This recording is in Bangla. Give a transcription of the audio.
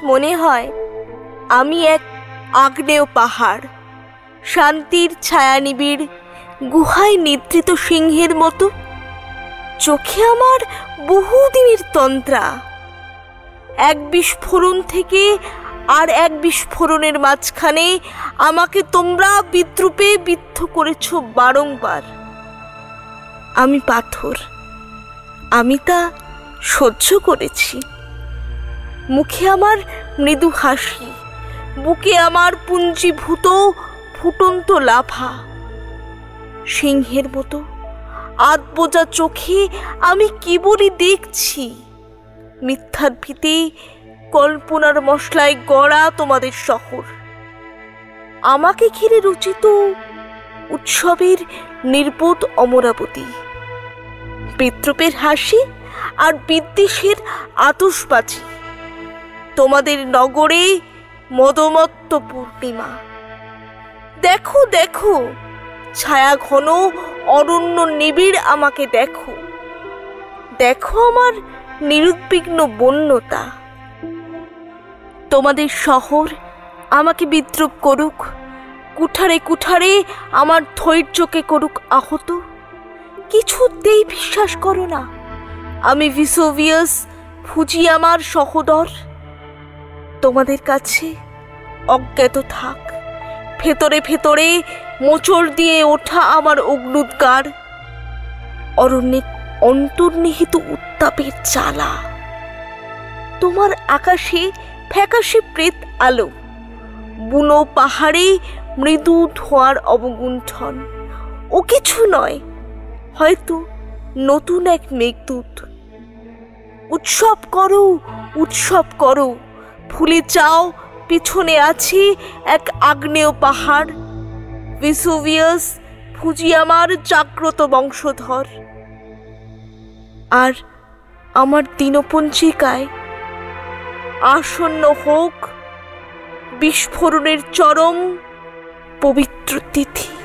মনে হয় আমি এক আগ্নেয় পাহাড়, শান্তির ছায়ানিবিড় গুহায় নিদ্রিত সিংহের মতো। চোখে আমার বহুদিনের তন্ত্রা। এক বিস্ফোরণ থেকে আর এক বিস্ফোরণের মাঝখানে আমাকে তোমরা বিদ্রূপে বিদ্ধ করেছ বারংবার। আমি পাথর, আমি তা সহ্য করেছি। মুখে আমার মৃদু হাসি, বুকে আমার পুঞ্জীভূত ফুটন্ত লাফা। সিংহের মতো আধবোজা চোখে আমি কেবলই দেখছি মিথ্যার ভীতি, কল্পনার মশলায় গড়া তোমাদের শহর। আমাকে ঘিরে রচিত উৎসবের নির্বোধ অমরাবতী, বিদ্রূপের হাসি আর বিদ্বেষের আতশবাজি। তোমাদের নগরে মদমত্ত পূর্ণিমা। দেখো দেখো, ছায়া ঘন অরণ্য নিবিড় আমাকে দেখো। দেখো আমার নিরুদ্বিগ্ন বন্যতা। তোমাদের শহর আমাকে বিদ্রূপ করুক, কুঠারে কুঠারে আমার ধৈর্যকে করুক আহত, কিছুতেই বিশ্বাস করো না আমি ভিসোভিয়াস ফুজি আমার সহোদর। তোমাদের কাছে অজ্ঞাত থাক ভেতরে ভেতরে মোচড় দিয়ে ওঠা আমার অগ্নুদ্গার, অরণ্যের অন্তর্নিহিত উত্তাপের জ্বালা। তোমার আকাশে ফ্যাকাশে প্রেত আলো, বুনো পাহাড়ে মৃদু ধোঁয়ার অবগুণ্ঠন। ও কিছু নয়, হয়তো নতুন এক মেঘদূত। উৎসব করো, উৎসব করো, ভুলে যাও পিছনে আছে এক আগ্নেয় পাহাড়, ভিসোভিয়াস ফুজি আমার জাগ্রত বংশধর। আর আমার দিনপঞ্জিকায় আসন্ন হোক বিস্ফোরণের চরম পবিত্র তিথি।